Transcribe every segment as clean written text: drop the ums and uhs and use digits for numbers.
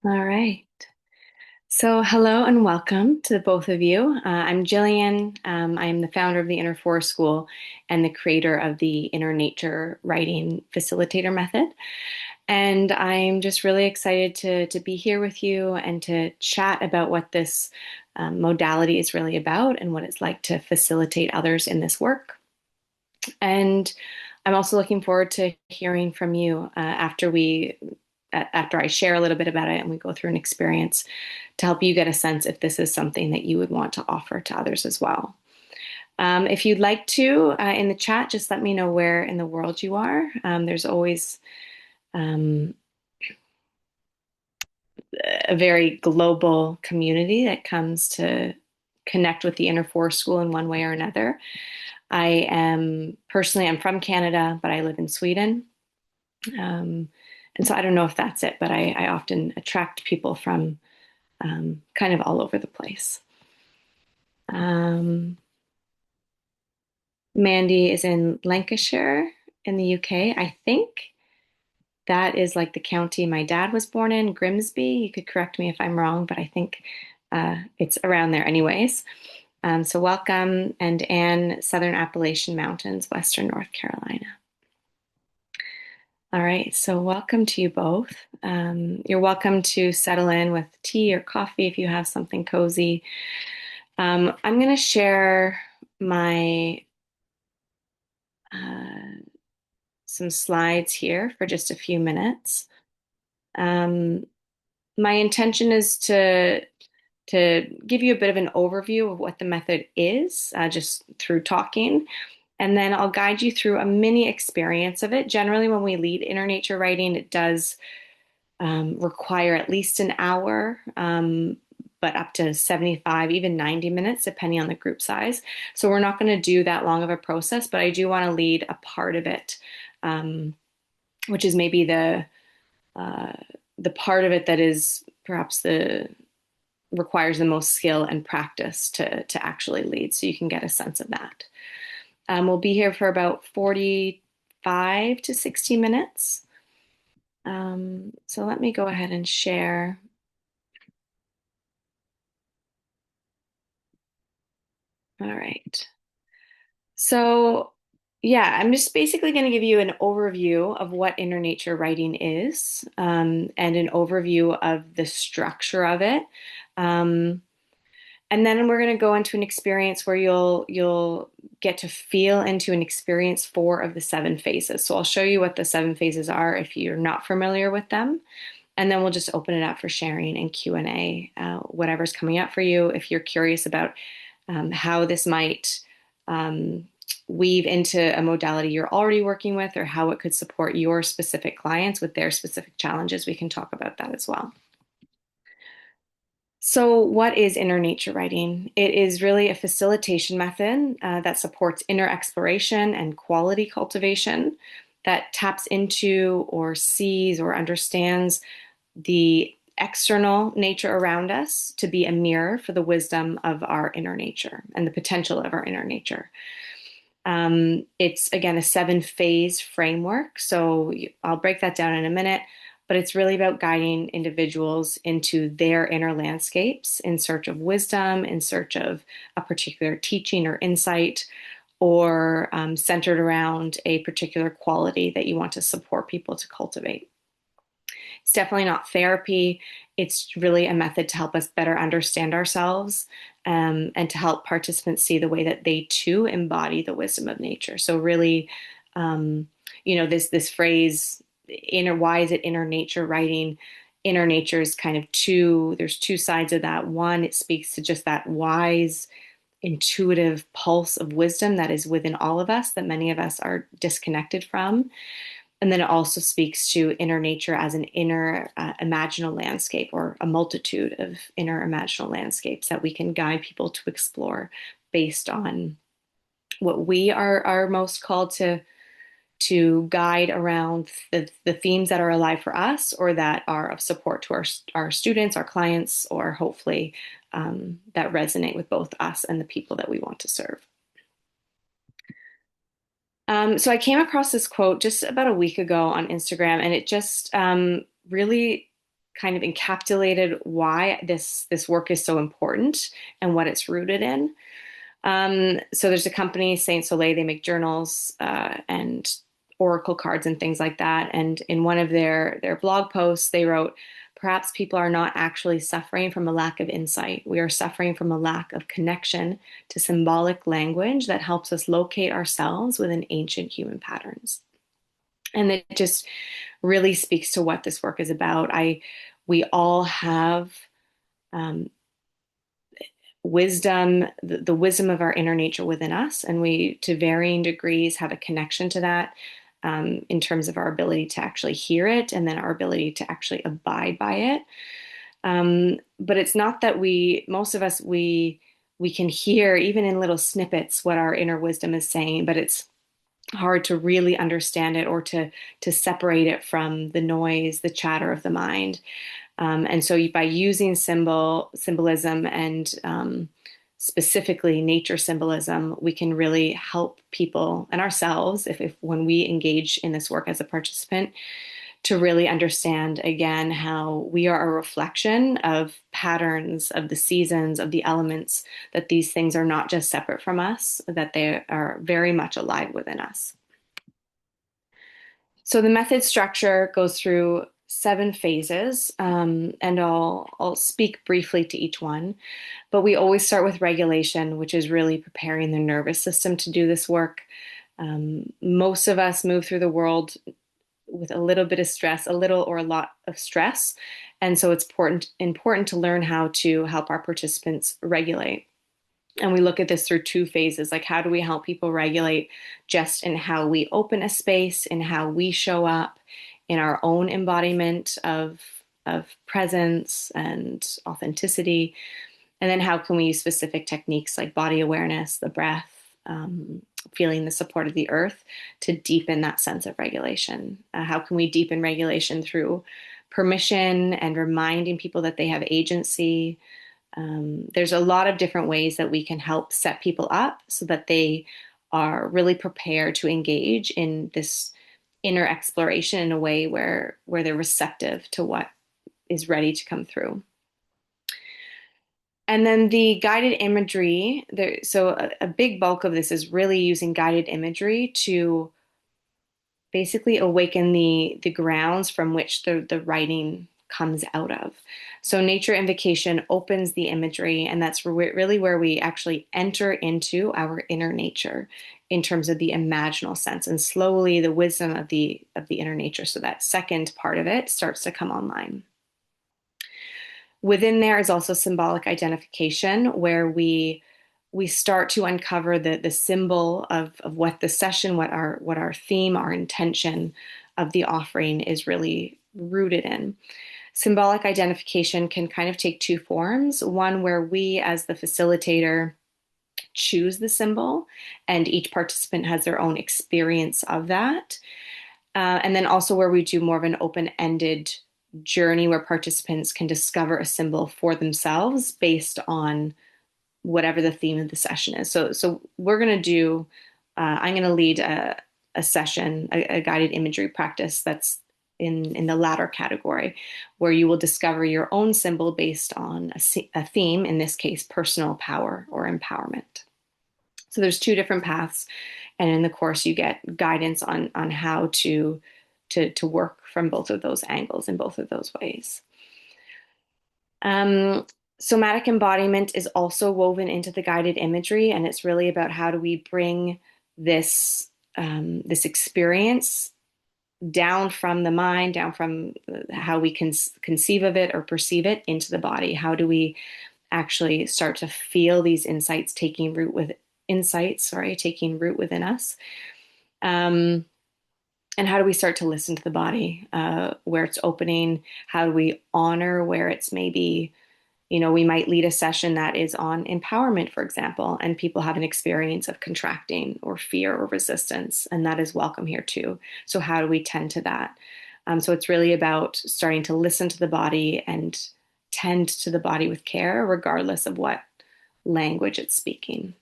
All right. So, hello and welcome to the both of you. I'm Jillian. I am the founder of the Inner Forest School and the creator of the Inner Nature Writing Facilitator method. And I'm just really excited to be here with you and to chat about what this modality is really about and what it's like to facilitate others in this work. And I'm also looking forward to hearing from you after I share a little bit about it and we go through an experience to help you get a sense if this is something that you would want to offer to others as well. If you'd like to, in the chat, just let me know where in the world you are. There's always um, a very global community that comes to connect with the Inner Forest School in one way or another. I'm from Canada, but I live in Sweden. Um, and so I don't know if that's it, but I often attract people from kind of all over the place. Um, Mandy is in Lancashire in the UK. I think that is like the county my dad was born in, Grimsby. You could correct me if I'm wrong, but I think it's around there, anyways. So welcome, and Anne, Southern Appalachian Mountains, Western North Carolina. All right, so welcome to you both. You're welcome to settle in with tea or coffee if you have something cozy. I'm going to share my uh, some slides here for just a few minutes. Um, my intention is to give you a bit of an overview of what the method is, just through talking. And then I'll guide you through a mini experience of it. Generally, when we lead inner nature writing, it does require at least an hour, but up to 75, even 90 minutes, depending on the group size. So we're not going to do that long of a process, but I do want to lead a part of it, um, which is maybe uh, the part of it that is perhaps the requires the most skill and practice to actually lead. So you can get a sense of that. We'll be here for about 45 to 60 minutes. So let me go ahead and share. All right. So, yeah, I'm just basically going to give you an overview of what inner nature writing is, and an overview of the structure of it. Um, and then we're going to go into an experience where you'll get to feel into and experience four of the seven phases. So I'll show you what the seven phases are if you're not familiar with them. And then we'll just open it up for sharing and Q&A, whatever's coming up for you. If you're curious about how this might um, weave into a modality you're already working with or how it could support your specific clients with their specific challenges, we can talk about that as well. So, what is inner nature writing? It is really a facilitation method that supports inner exploration and quality cultivation that taps into or sees or understands the external nature around us to be a mirror for the wisdom of our inner nature and the potential of our inner nature. It's again a seven phase framework. So I'll break that down in a minute, but it's really about guiding individuals into their inner landscapes in search of wisdom, in search of a particular teaching or insight, or centered around a particular quality that you want to support people to cultivate. It's definitely not therapy. It's really a method to help us better understand ourselves, and to help participants see the way that they too embody the wisdom of nature. So really, um, this phrase, inner, why is it inner nature writing? Inner nature is kind of there's two sides of that. One, it speaks to just that wise, intuitive pulse of wisdom that is within all of us that many of us are disconnected from. And then it also speaks to inner nature as an inner imaginal landscape, or a multitude of inner imaginal landscapes that we can guide people to explore based on what we are most called to guide around the themes that are alive for us or that are of support to our students, our clients, or hopefully that resonate with both us and the people that we want to serve. So I came across this quote just about a week ago on Instagram, and it just really kind of encapsulated why this work is so important and what it's rooted in. So there's a company, Saint Soleil, they make journals and oracle cards and things like that. And in one of their blog posts, they wrote, perhaps people are not actually suffering from a lack of insight. We are suffering from a lack of connection to symbolic language that helps us locate ourselves within ancient human patterns. And it just really speaks to what this work is about. We all have um, wisdom, the wisdom of our inner nature within us, and we, to varying degrees, have a connection to that in terms of our ability to actually hear it and then our ability to actually abide by it. But it's not that most of us, we can hear even in little snippets what our inner wisdom is saying, but it's hard to really understand it or to separate it from the noise, the chatter of the mind. And so by using symbolism and specifically nature symbolism, we can really help people and ourselves, if when we engage in this work as a participant, to really understand again how we are a reflection of patterns, of the seasons, of the elements, that these things are not just separate from us, that they are very much alive within us. So the method structure goes through 7 phases, and I'll speak briefly to each one. But we always start with regulation, which is really preparing the nervous system to do this work. Most of us move through the world with a little bit of stress, a little or a lot of stress, and so it's important to learn how to help our participants regulate. And we look at this through 2 phases, like how do we help people regulate just in how we open a space, in how we show up, in our own embodiment of presence and authenticity, and then how can we use specific techniques like body awareness, the breath, feeling the support of the earth to deepen that sense of regulation. How can we deepen regulation through permission and reminding people that they have agency? There's a lot of different ways that we can help set people up so that they are really prepared to engage in this inner exploration in a way where they're receptive to what is ready to come through. And then the guided imagery, so a big bulk of this is really using guided imagery to basically awaken the grounds from which the writing comes out of. So nature invocation opens the imagery, and that's really where we actually enter into our inner nature in terms of the imaginal sense, and slowly the wisdom of the inner nature. So that second part of it starts to come online. Within there is also symbolic identification, where we start to uncover the symbol of what the session, what our theme, our intention of the offering is really rooted in. Symbolic identification can kind of take 2 forms. One where we, as the facilitator, choose the symbol, and each participant has their own experience of that. And then also where we do more of an open-ended journey where participants can discover a symbol for themselves based on whatever the theme of the session is. So we're going to do, I'm going to lead a session, a guided imagery practice that's in the latter category, where you will discover your own symbol based on a theme, in this case, personal power or empowerment. So there's 2 different paths, and in the course you get guidance on how to work from both of those angles in both of those ways. Somatic embodiment is also woven into the guided imagery, and it's really about how do we bring this experience down from the mind, down from how we can conceive of it or perceive it, into the body. How do we actually start to feel these insights taking root within us? And how do we start to listen to the body, where it's opening? How do we honor where it's maybe, we might lead a session that is on empowerment, for example, and people have an experience of contracting or fear or resistance, and that is welcome here too. So how do we tend to that? So it's really about starting to listen to the body and tend to the body with care, regardless of what language it's speaking.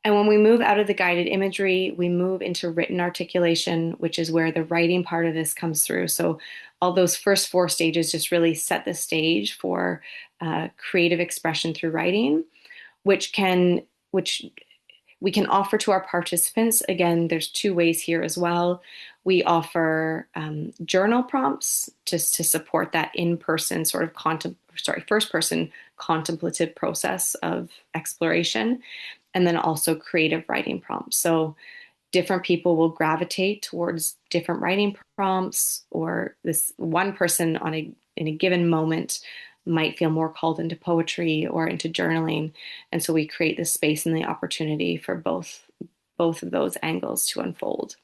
And when we move out of the guided imagery, we move into written articulation, which is where the writing part of this comes through. So all those first four stages just really set the stage for creative expression through writing, which we can offer to our participants. Again, there's two ways here as well. We offer journal prompts just to support that in-person sort of first-person contemplative process of exploration, and then also creative writing prompts. So different people will gravitate towards different writing prompts, or this one person in a given moment might feel more called into poetry or into journaling. And so we create the space and the opportunity for both of those angles to unfold.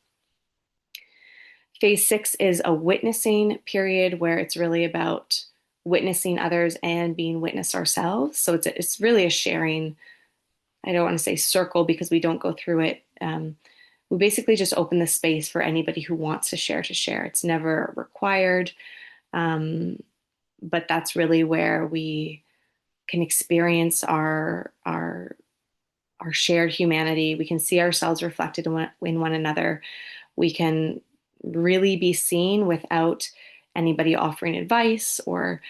Phase 6 is a witnessing period where it's really about witnessing others and being witnessed ourselves. So it's really a sharing. I don't want to say circle because we don't go through it. We basically just open the space for anybody who wants to share to share. It's never required, but that's really where we can experience our shared humanity. We can see ourselves reflected in one another. We can really be seen without anybody offering advice or,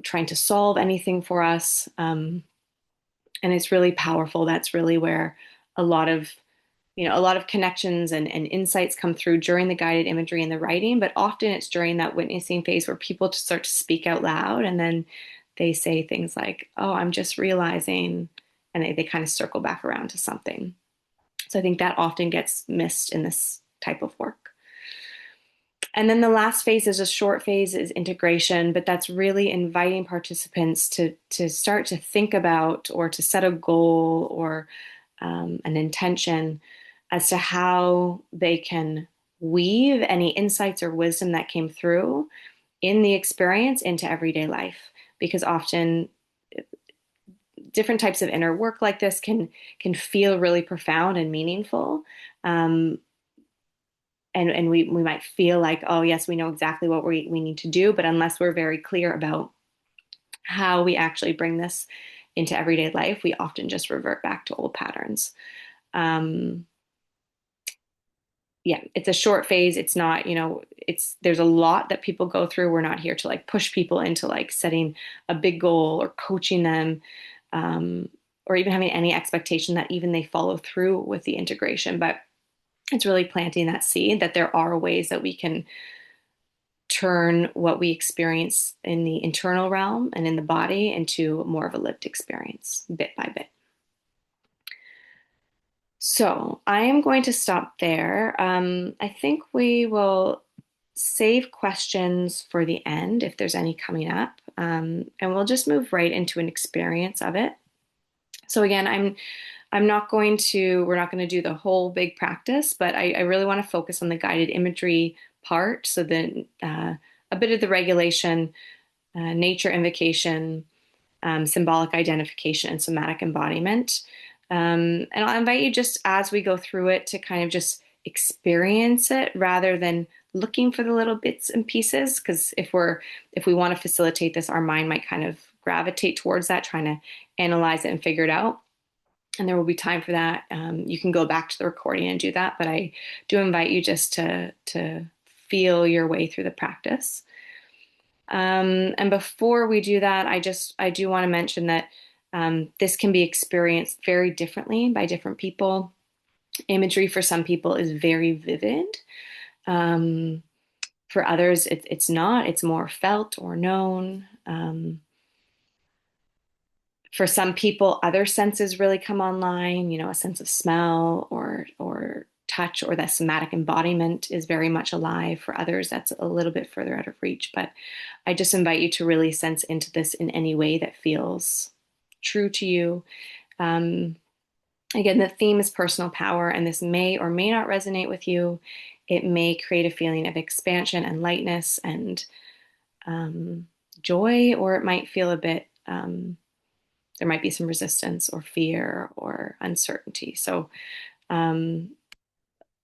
trying to solve anything for us. And it's really powerful. That's really where a lot of connections and insights come through during the guided imagery and the writing, but often it's during that witnessing phase where people just start to speak out loud, and then they say things like, oh, I'm just realizing, and they kind of circle back around to something. So I think that often gets missed in this type of work. And then the last phase is a short phase, is integration, but that's really inviting participants to start to think about or to set a goal or an intention as to how they can weave any insights or wisdom that came through in the experience into everyday life. Because often different types of inner work like this can feel really profound and meaningful. And we might feel like, oh, yes, we know exactly what we need to do. But unless we're very clear about how we actually bring this into everyday life, we often just revert back to old patterns. Yeah, it's a short phase. It's not, there's a lot that people go through. We're not here to like push people into like setting a big goal or coaching them, or even having any expectation that even they follow through with the integration. But it's really planting that seed that there are ways that we can turn what we experience in the internal realm and in the body into more of a lived experience, bit by bit. So I am going to stop there. I think we will save questions for the end if there's any coming up, and we'll just move right into an experience of it. So again, we're not going to do the whole big practice, but I really want to focus on the guided imagery part. So then a bit of the regulation, nature invocation, symbolic identification, and somatic embodiment. And I'll invite you just as we go through it to kind of just experience it rather than looking for the little bits and pieces. Because if we want to facilitate this, our mind might kind of gravitate towards that, trying to analyze it and figure it out. And there will be time for that. You can go back to the recording and do that, but I do invite you just to feel your way through the practice. And before we do that, I do want to mention that this can be experienced very differently by different people. Imagery for some people is very vivid. For others, it's not. It's more felt or known. For some people, other senses really come online, a sense of smell or touch, or that somatic embodiment is very much alive. For others, that's a little bit further out of reach. But I just invite you to really sense into this in any way that feels true to you. Again, the theme is personal power, and this may or may not resonate with you. It may create a feeling of expansion and lightness and joy, or it might feel a bit there might be some resistance or fear or uncertainty. So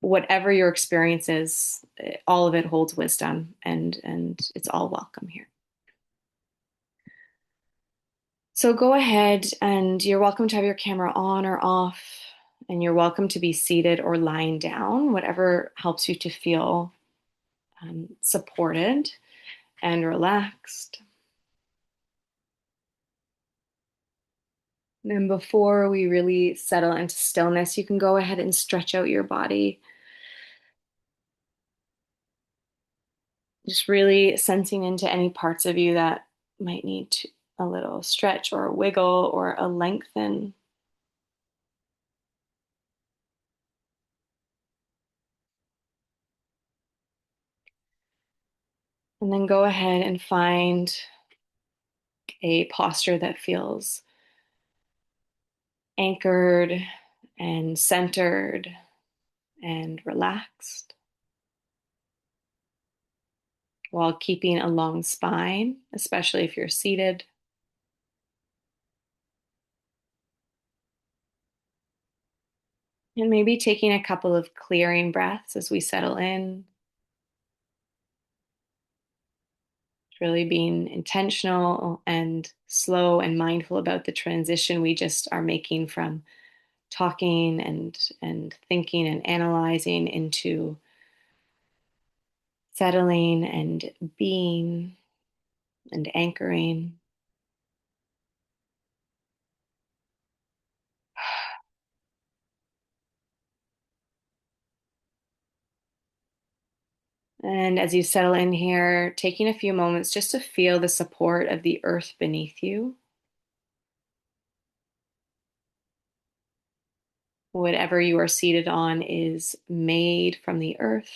whatever your experience is, all of it holds wisdom, and it's all welcome here. So go ahead and you're welcome to have your camera on or off, and you're welcome to be seated or lying down, whatever helps you to feel supported and relaxed. And then before we really settle into stillness, you can go ahead and stretch out your body, just really sensing into any parts of you that might need a little stretch or a wiggle or a lengthen. And then go ahead and find a posture that feels anchored and centered and relaxed while keeping a long spine, especially if you're seated. And maybe taking a couple of clearing breaths as we settle in, really being intentional and slow and mindful about the transition we just are making from talking and thinking and analyzing into settling and being and anchoring. And as you settle in here, taking a few moments just to feel the support of the earth beneath you. Whatever you are seated on is made from the earth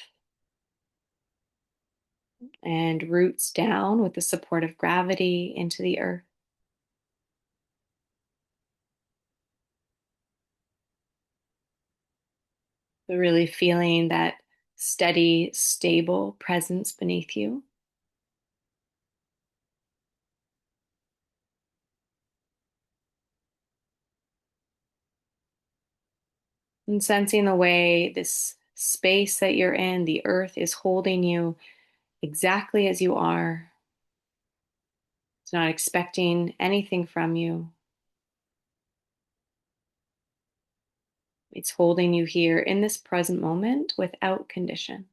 and roots down with the support of gravity into the earth. So really feeling that steady, stable presence beneath you. And sensing the way this space that you're in, the earth is holding you exactly as you are. It's not expecting anything from you. It's holding you here in this present moment without condition.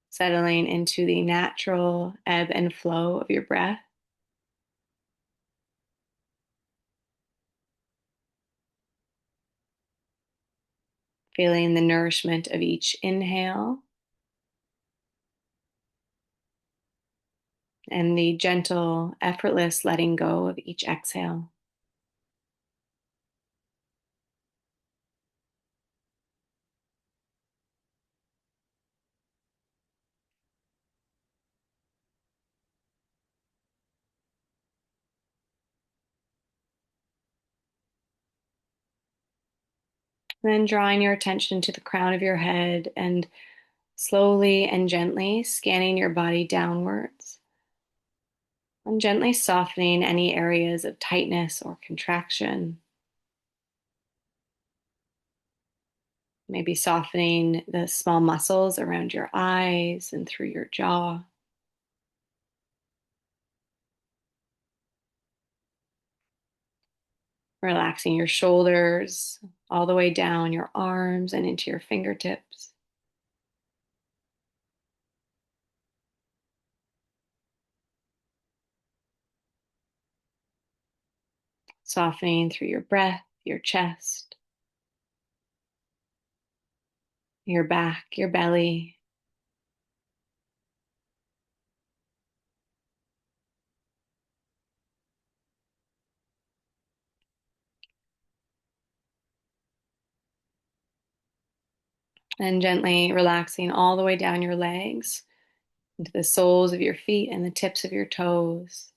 Settling into the natural ebb and flow of your breath. Feeling the nourishment of each inhale and the gentle, effortless letting go of each exhale. Then drawing your attention to the crown of your head and slowly and gently scanning your body downwards and gently softening any areas of tightness or contraction. Maybe softening the small muscles around your eyes and through your jaw. Relaxing your shoulders all the way down your arms and into your fingertips. Softening through your breath, your chest, your back, your belly. And gently relaxing all the way down your legs into the soles of your feet and the tips of your toes.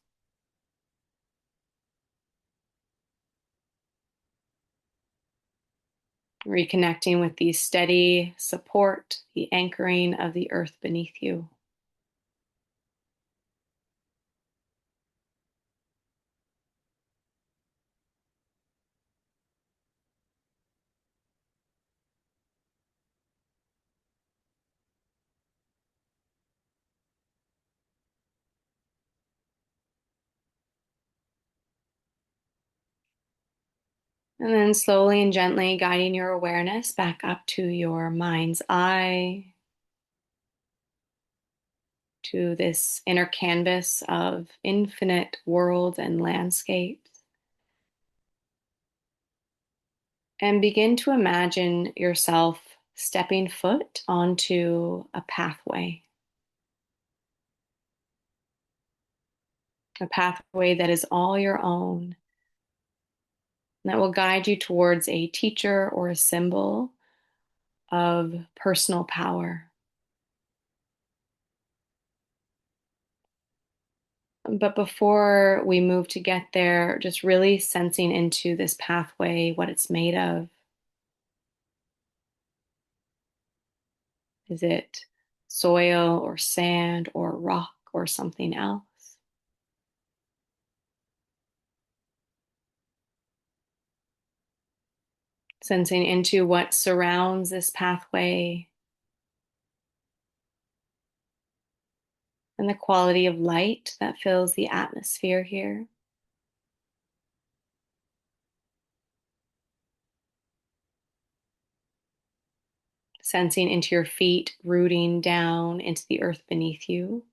Reconnecting with the steady support, the anchoring of the earth beneath you. And then slowly and gently guiding your awareness back up to your mind's eye, to this inner canvas of infinite worlds and landscapes. And begin to imagine yourself stepping foot onto a pathway that is all your own, that will guide you towards a teacher or a symbol of personal power. But before we move to get there, just really sensing into this pathway, what it's made of. Is it soil or sand or rock or something else? Sensing into what surrounds this pathway and the quality of light that fills the atmosphere here. Sensing into your feet rooting down into the earth beneath you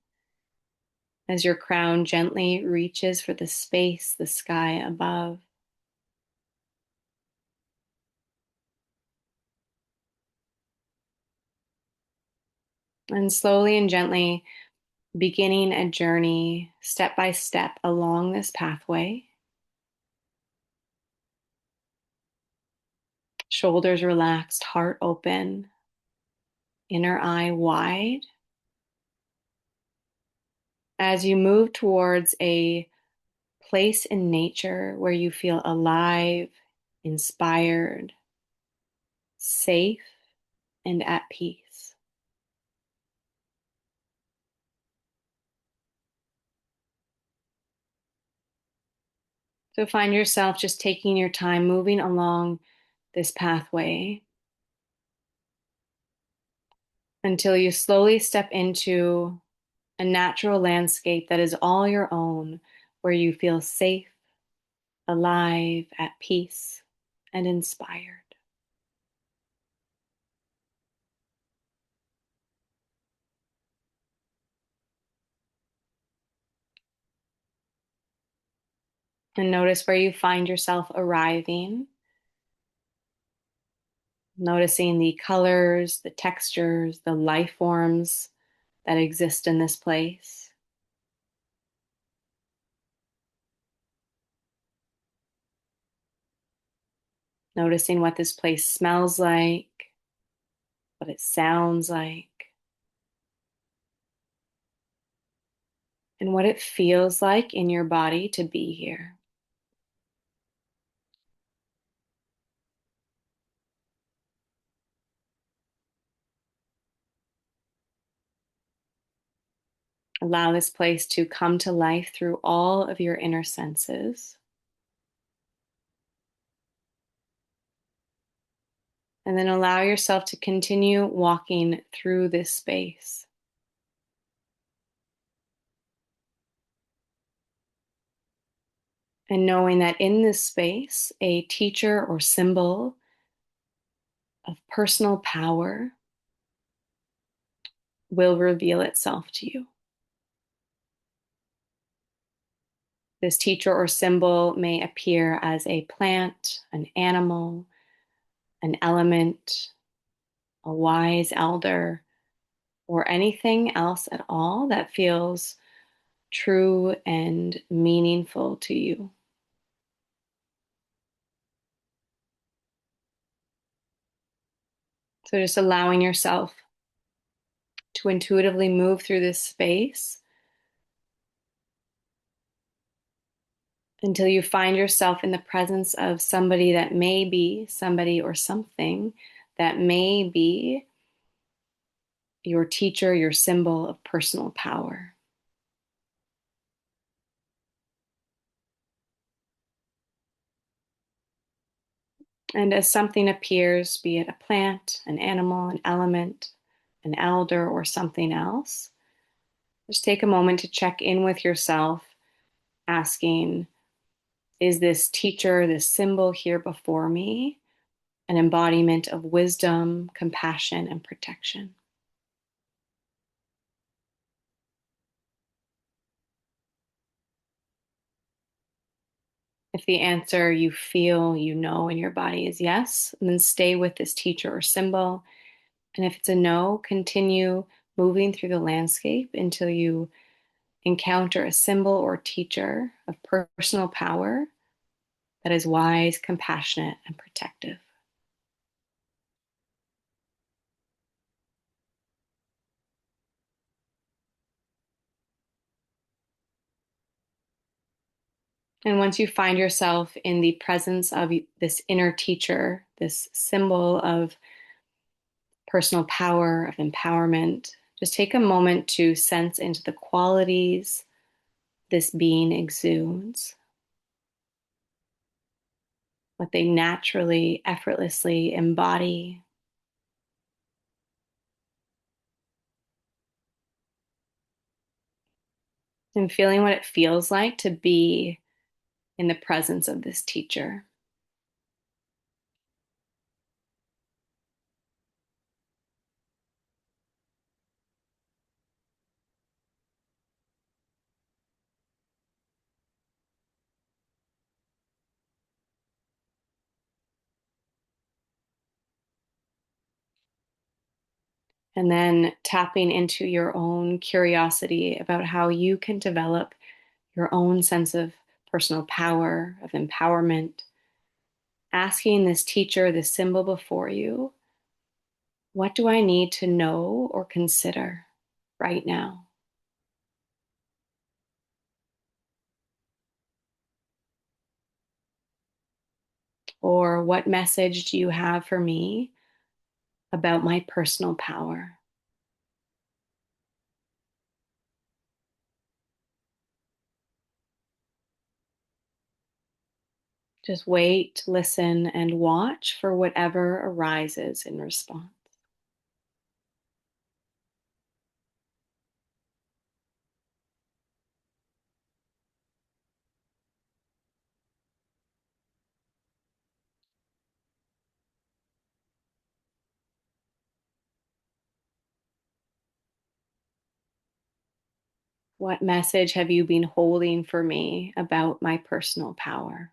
as your crown gently reaches for the space, the sky above. And slowly and gently beginning a journey step by step along this pathway. Shoulders relaxed, heart open, inner eye wide. As you move towards a place in nature where you feel alive, inspired, safe, and at peace. So find yourself just taking your time moving along this pathway until you slowly step into a natural landscape that is all your own, where you feel safe, alive, at peace, and inspired. And notice where you find yourself arriving, noticing the colors, the textures, the life forms that exist in this place. Noticing what this place smells like, what it sounds like, and what it feels like in your body to be here. Allow this place to come to life through all of your inner senses. And then allow yourself to continue walking through this space. And knowing that in this space, a teacher or symbol of personal power will reveal itself to you. This teacher or symbol may appear as a plant, an animal, an element, a wise elder, or anything else at all that feels true and meaningful to you. So just allowing yourself to intuitively move through this space until you find yourself in the presence of somebody that may be somebody or something that may be your teacher, your symbol of personal power. And as something appears, be it a plant, an animal, an element, an elder, or something else, just take a moment to check in with yourself, asking, Is this teacher, this symbol here before me, an embodiment of wisdom, compassion, and protection? If the answer you feel, you know, in your body is yes, then stay with this teacher or symbol. And if it's a no, continue moving through the landscape until you encounter a symbol or teacher of personal power that is wise, compassionate, and protective. And once you find yourself in the presence of this inner teacher, this symbol of personal power, of empowerment, just take a moment to sense into the qualities this being exudes, what they naturally, effortlessly embody, and feeling what it feels like to be in the presence of this teacher. And then tapping into your own curiosity about how you can develop your own sense of personal power, of empowerment, asking this teacher, this symbol before you, what do I need to know or consider right now? Or what message do you have for me about my personal power? Just wait, listen, and watch for whatever arises in response. What message have you been holding for me about my personal power?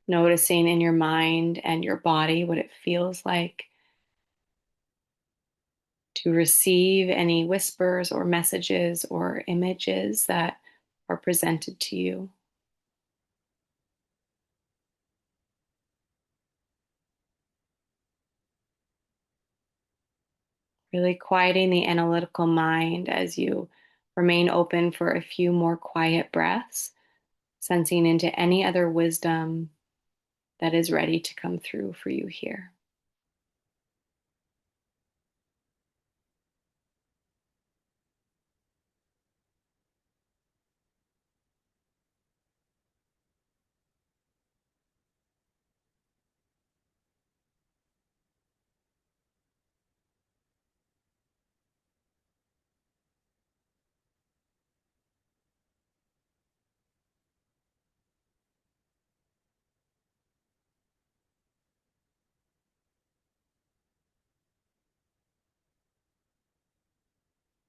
Noticing in your mind and your body what it feels like to receive any whispers or messages or images that are presented to you. Really quieting the analytical mind as you remain open for a few more quiet breaths, sensing into any other wisdom that is ready to come through for you here.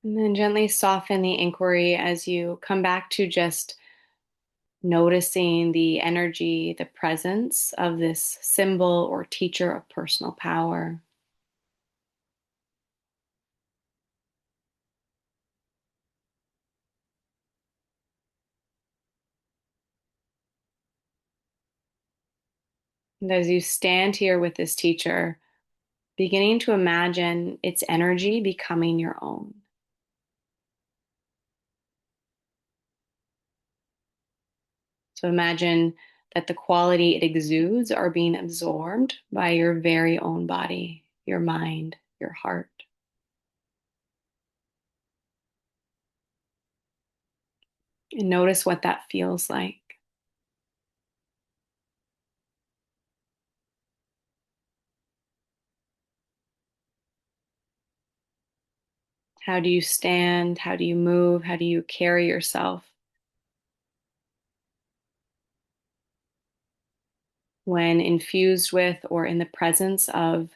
And then gently soften the inquiry as you come back to just noticing the energy, the presence of this symbol or teacher of personal power. And as you stand here with this teacher, beginning to imagine its energy becoming your own. So imagine that the quality it exudes are being absorbed by your very own body, your mind, your heart. And notice what that feels like. How do you stand? How do you move? How do you carry yourself when infused with or in the presence of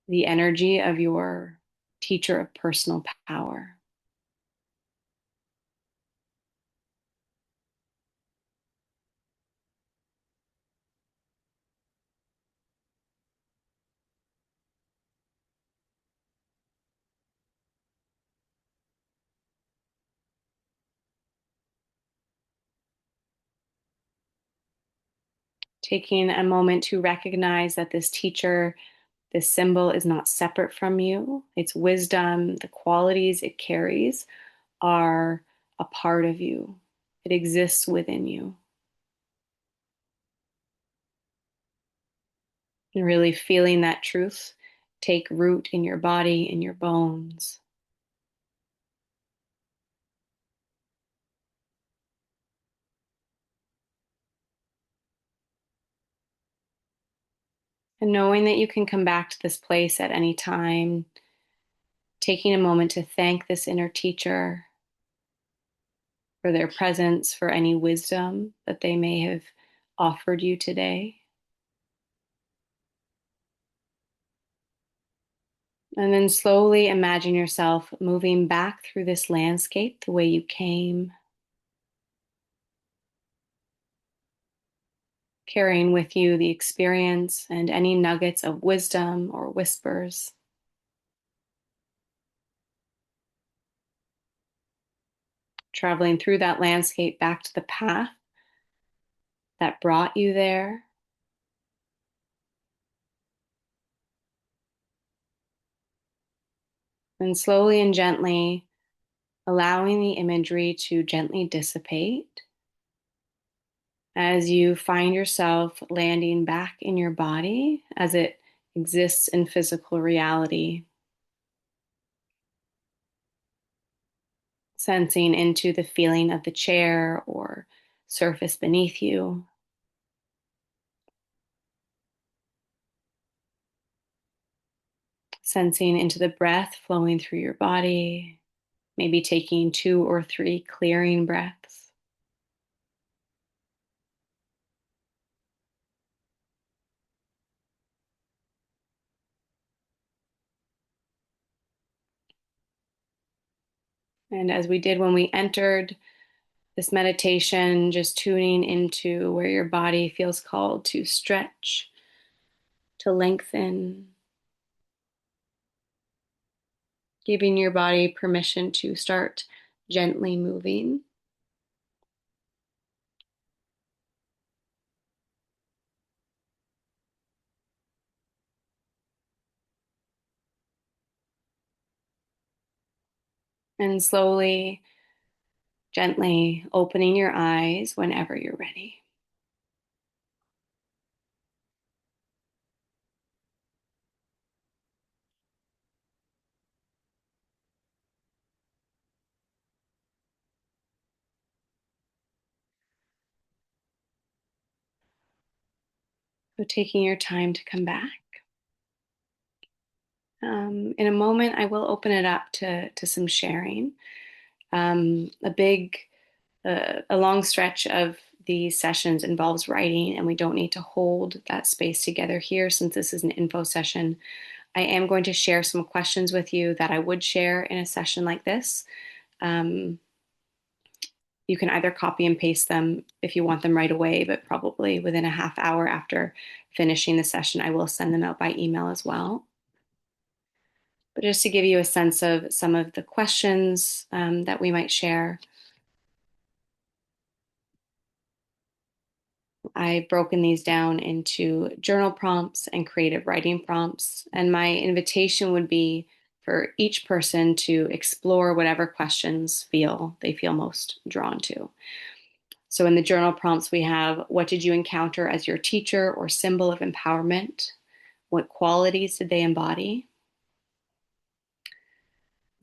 the energy of your teacher of personal power? Taking a moment to recognize that this teacher, this symbol is not separate from you. Its wisdom, the qualities it carries are a part of you. It exists within you. And really feeling that truth take root in your body, in your bones. And knowing that you can come back to this place at any time, taking a moment to thank this inner teacher for their presence, for any wisdom that they may have offered you today. And then slowly imagine yourself moving back through this landscape the way you came, carrying with you the experience and any nuggets of wisdom or whispers. Traveling through that landscape back to the path that brought you there. And slowly and gently allowing the imagery to gently dissipate as you find yourself landing back in your body as it exists in physical reality, sensing into the feeling of the chair or surface beneath you, sensing into the breath flowing through your body, maybe taking 2 or 3 clearing breaths. And as we did when we entered this meditation, just tuning into where your body feels called to stretch, to lengthen, giving your body permission to start gently moving. And slowly, gently opening your eyes whenever you're ready. So, taking your time to come back. In a moment, I will open it up to some sharing. A big, a long stretch of these sessions involves writing, and we don't need to hold that space together here since this is an info session. I am going to share some questions with you that I would share in a session like this. Um, you can either copy and paste them if you want them right away, but probably within a half hour after finishing the session, I will send them out by email as well. But just to give you a sense of some of the questions that we might share, I've broken these down into journal prompts and creative writing prompts. And my invitation would be for each person to explore whatever questions they feel most drawn to. So in the journal prompts, we have, what did you encounter as your teacher or symbol of empowerment? What qualities did they embody?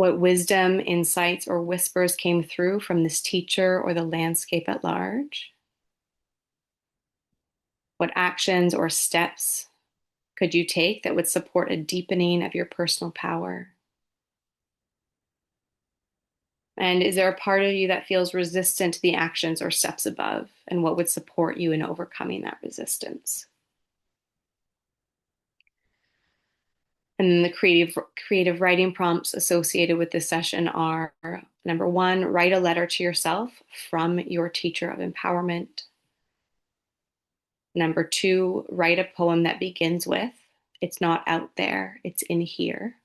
What wisdom, insights, or whispers came through from this teacher or the landscape at large? What actions or steps could you take that would support a deepening of your personal power? And is there a part of you that feels resistant to the actions or steps above? And what would support you in overcoming that resistance? And the creative writing prompts associated with this session are: number one, write a letter to yourself from your teacher of empowerment. Number two, write a poem that begins with, "It's not out there, it's in here."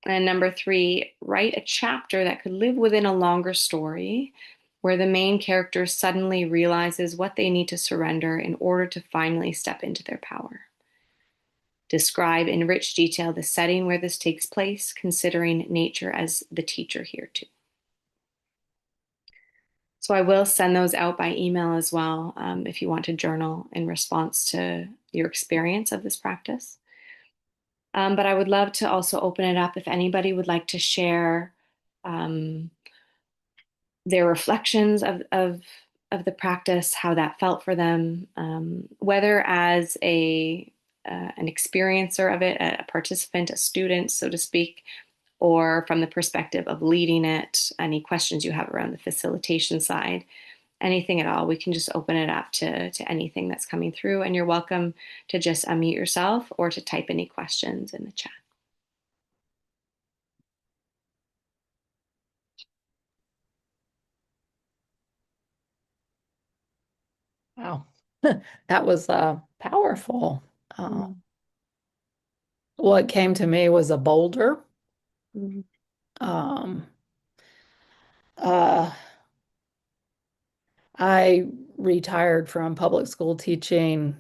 And number three, write a chapter that could live within a longer story where the main character suddenly realizes what they need to surrender in order to finally step into their power. Describe in rich detail the setting where this takes place, considering nature as the teacher here too. So I will send those out by email as well, if you want to journal in response to your experience of this practice. But I would love to also open it up if anybody would like to share um, their reflections of the practice, how that felt for them, whether as an experiencer of it, a participant, a student, so to speak, or from the perspective of leading it. Any questions you have around the facilitation side, anything at all, we can just open it up to anything that's coming through. And you're welcome to just unmute yourself or to type any questions in the chat. Wow. That was powerful. Uh, Mm. what came to me was a boulder. Mm. Um, uh, I retired from public school teaching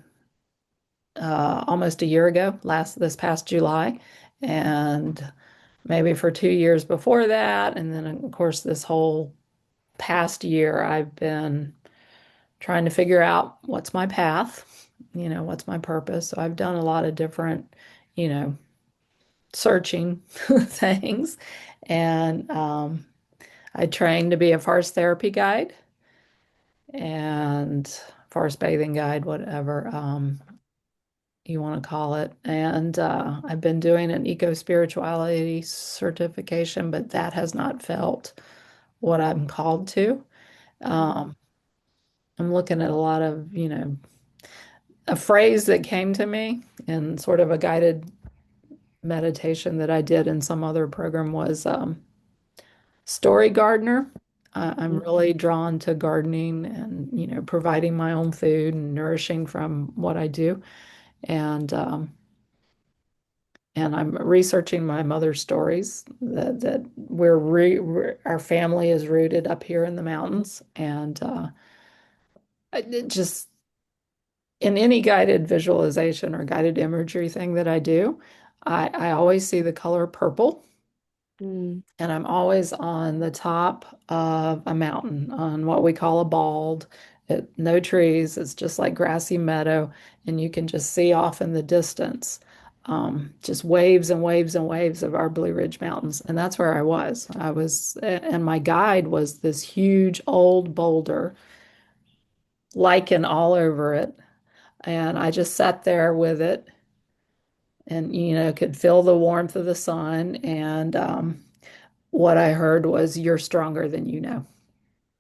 almost a year ago, this past July, and maybe for 2 years before that, and then of course this whole past year I've been trying to figure out what's my path, what's my purpose. So I've done a lot of different, you know, searching things. And I trained to be a forest therapy guide and forest bathing guide, whatever you want to call it. And I've been doing an eco spirituality certification, but that has not felt what I'm called to. Um, I'm looking at a lot of, a phrase that came to me in sort of a guided meditation that I did in some other program was story gardener. I'm really drawn to gardening and, providing my own food and nourishing from what I do. And I'm researching my mother's stories that our family is rooted up here in the mountains. And it just in any guided visualization or guided imagery thing that I do, I always see the color purple. Mm. And I'm always on the top of a mountain on what we call a bald. No trees, it's just like grassy meadow, and you can just see off in the distance just waves and waves and waves of our Blue Ridge Mountains. And that's where I was. And my guide was this huge old boulder, lichen all over it. And I just sat there with it and, could feel the warmth of the sun. And what I heard was, "You're stronger than you know."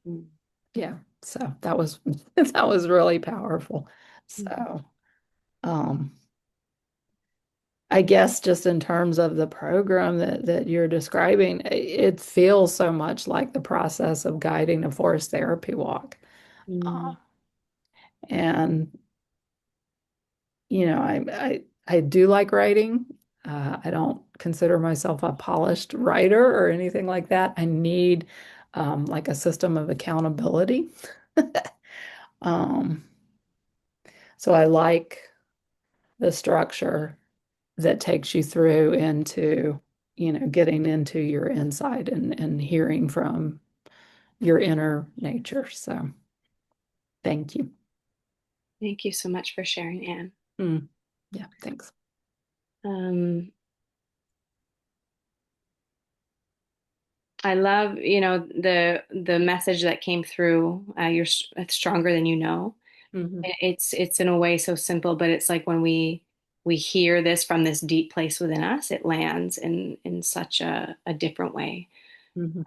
Mm. Yeah. So that was that was really powerful. Mm. So um I guess just in terms of the program that you're describing, it feels so much like the process of guiding a forest therapy walk. Uh, Mm. and I do like writing. I don't consider myself a polished writer or anything like that. I need like a system of accountability. Um, so I like the structure that takes you through into, getting into your inside and hearing from your inner nature. So thank you. Thank you so much for sharing, Anne. Mm, yeah, thanks. Um, I love, the message that came through. It's stronger than you know. Hmm. It's in a way so simple, but it's like when we hear this from this deep place within us, it lands in such a different way. Hmm.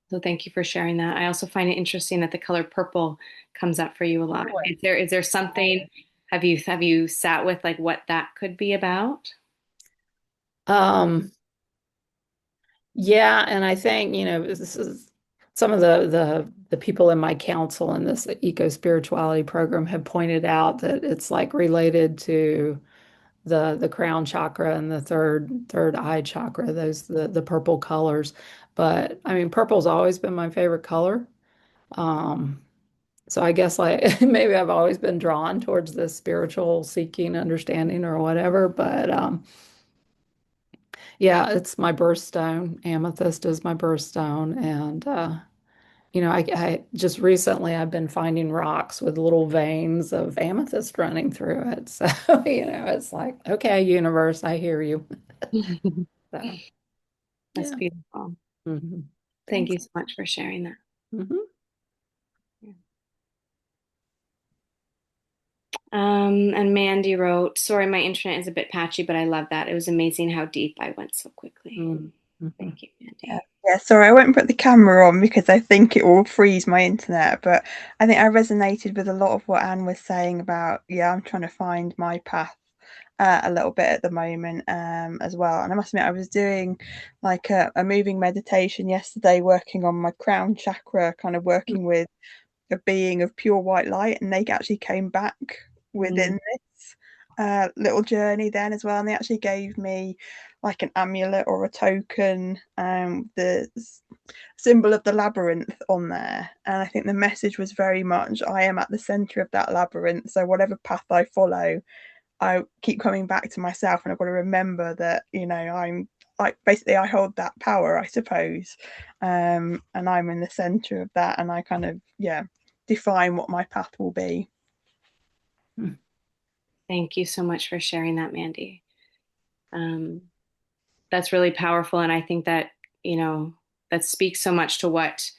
So thank you for sharing that. I also find it interesting that the color purple comes up for you a lot. Always. Is there something, have you sat with like what that could be about? Um, yeah, and I think, this is some of the people in my council in this eco spirituality program have pointed out that it's like related to the crown chakra and the third eye chakra, those the purple colors. But I mean, purple's always been my favorite color. Um, so I guess like maybe I've always been drawn towards this spiritual seeking understanding or whatever. But yeah, it's my birthstone. Amethyst is my birthstone, and I just recently I've been finding rocks with little veins of amethyst running through it. So, it's like, okay, universe, I hear you. So, That's yeah. beautiful. Hmm. Thank Thanks. you so much for sharing that. Hmm. Yeah. And Mandy wrote, sorry, my internet is a bit patchy, but I love that. It was amazing how deep I went so quickly. Hmm. Thank you, Mandy. Yeah, sorry, I won't put the camera on because I think it will freeze my internet. But I think I resonated with a lot of what Anne was saying about, yeah, I'm trying to find my path a little bit at the moment as well. And I must admit, I was doing like a moving meditation yesterday, working on my crown chakra, kind of working with a being of pure white light, and they actually came back Mm. within this little journey then as well. And they actually gave me like an amulet or a token, the symbol of the labyrinth on there. And I think the message was very much I am at the center of that labyrinth. So whatever path I follow, I keep coming back to myself, and I've got to remember that, I'm like basically I hold that power, I suppose. And I'm in the center of that, and I kind of, yeah, define what my path will be. Thank you so much for sharing that, Mandy. Um, that's really powerful. And I think that, you know, that speaks so much to what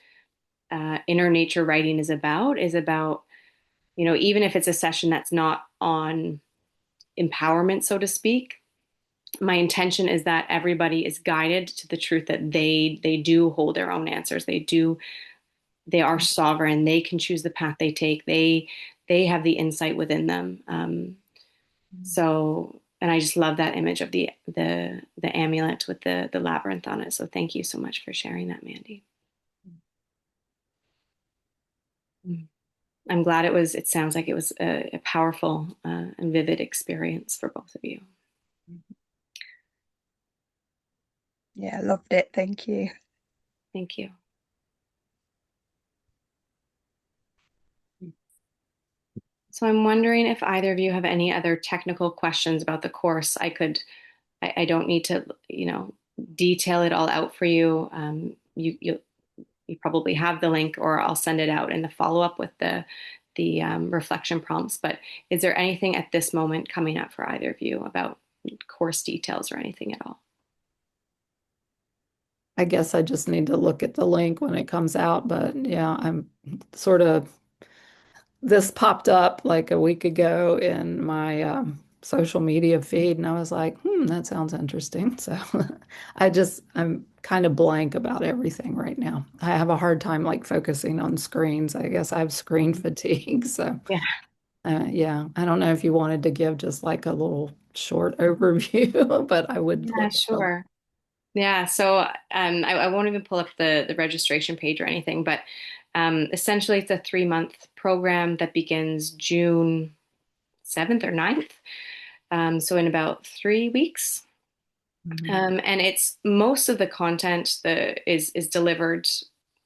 inner nature writing is about, even if it's a session that's not on empowerment, so to speak, my intention is that everybody is guided to the truth that they do hold their own answers. They are sovereign. They can choose the path they take. They have the insight within them. And I just love that image of the amulet with the labyrinth on it. So thank you so much for sharing that, Mandy. Mm. I'm glad it sounds like it was a powerful and vivid experience for both of you. Yeah, loved it. Thank you. Thank you. So I'm wondering if either of you have any other technical questions about the course. I don't need to, detail it all out for you. You probably have the link, or I'll send it out in the follow up with the reflection prompts. But is there anything at this moment coming up for either of you about course details or anything at all? I guess I just need to look at the link when it comes out, but yeah, I'm sort of this popped up like a week ago in my social media feed, and I was like, that sounds interesting. So I'm kind of blank about everything right now. I have a hard time like focusing on screens. I guess I have screen fatigue. So Yeah, yeah, I don't know if you wanted to give just like a little short overview, but I would yeah, look at the. sure. Yeah, so I won't even pull up the registration page or anything, but essentially it's a 3-month program that begins June 7th or 9th. So in about 3 weeks. Mhm. And it's most of the content is delivered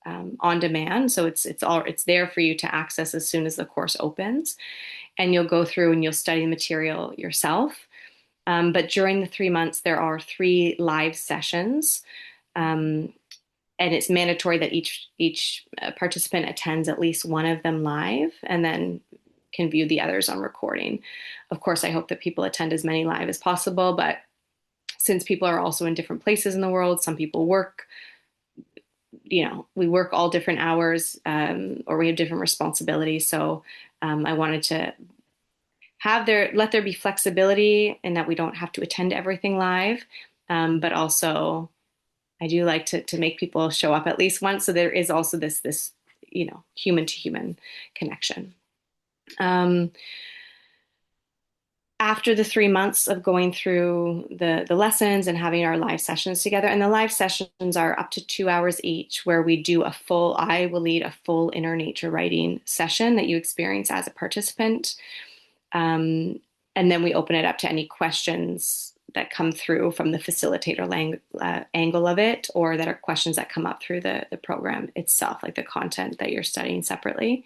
on demand. So it's there for you to access as soon as the course opens. And you'll go through and you'll study the material yourself. But during the 3 months, there are 3 live sessions. Um, and it's mandatory that each participant attends at least one of them live, and then can view the others on recording. Of course, I hope that people attend as many live as possible, but since people are also in different places in the world, some people work we work all different hours, or we have different responsibilities. So I wanted to let there be flexibility in that we don't have to attend everything live. But also I do like to make people show up at least once. So there is also this, human to human connection. Um, After the 3 months of going through the lessons and having our live sessions together, and the live sessions are up to 2 hours each, where I will lead a full inner nature writing session that you experience as a participant. And then we open it up to any questions that come through from the facilitator angle of it, or that are questions that come up through the program itself, like the content that you're studying separately.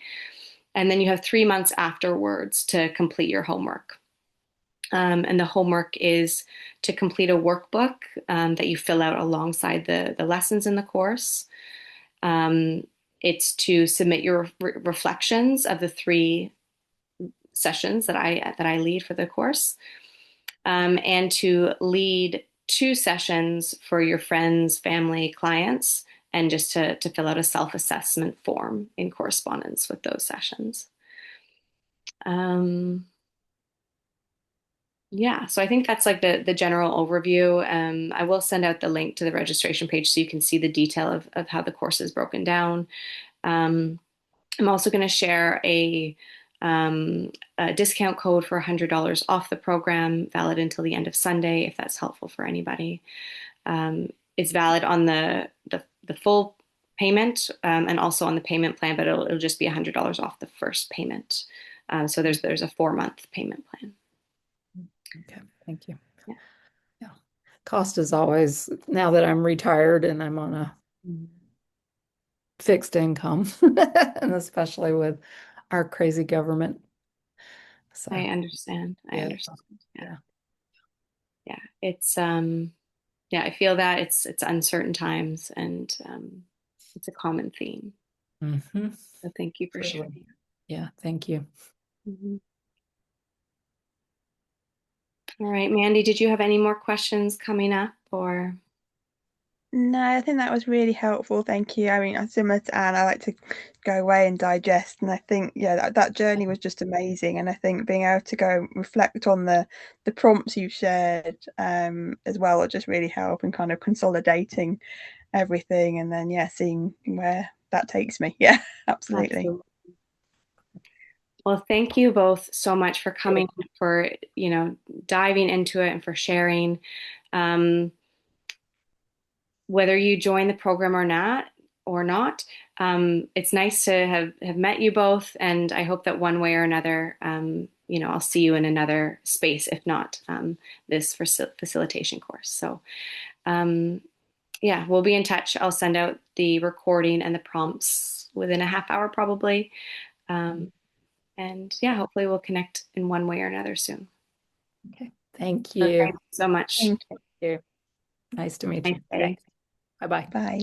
And then you have 3 months afterwards to complete your homework. And the homework is to complete a workbook that you fill out alongside the lessons in the course. It's to submit your reflections of the 3 sessions that I lead for the course, and to lead 2 sessions for your friends, family, clients, and just to fill out a self-assessment form in correspondence with those sessions. Yeah, so I think that's like the general overview. I will send out the link to the registration page so you can see the detail of how the course is broken down. I'm also going to share a discount code for $100 off the program, valid until the end of Sunday, if that's helpful for anybody. It's valid on the full payment, and also on the payment plan, but it'll just be $100 off the first payment. So there's a 4-month payment plan. Okay, thank you. Yeah. Yeah. Cost is always, now that I'm retired and I'm on a fixed income, and especially with our crazy government. So I understand. I yeah, understand. Yeah. yeah. Yeah. It's yeah, I feel that it's uncertain times, and it's a common theme. Mm-hmm. So thank you for Truly. sharing. Yeah, thank you. Mhm. All right, Mandy, did you have any more questions coming up, or? No, I think that was really helpful. Thank you. I mean, I'm similar to Anne, I like to go away and digest. And I think, yeah, that journey was just amazing. And I think being able to go reflect on the prompts you've shared as well will just really help in kind of consolidating everything, and then, yeah, seeing where that takes me. Yeah, absolutely. Absolutely. Well, thank you both so much for coming, for, diving into it and for sharing. Um, Whether you join the program or not, it's nice to have met you both, and I hope that one way or another, I'll see you in another space, if not this facilitation course. So, yeah, we'll be in touch. I'll send out the recording and the prompts within a half hour, probably. And yeah, hopefully we'll connect in one way or another soon. Okay, thank So you. thank you so much. Thank Thank you. Nice to meet Nice you. day. Bye-bye. you. Bye.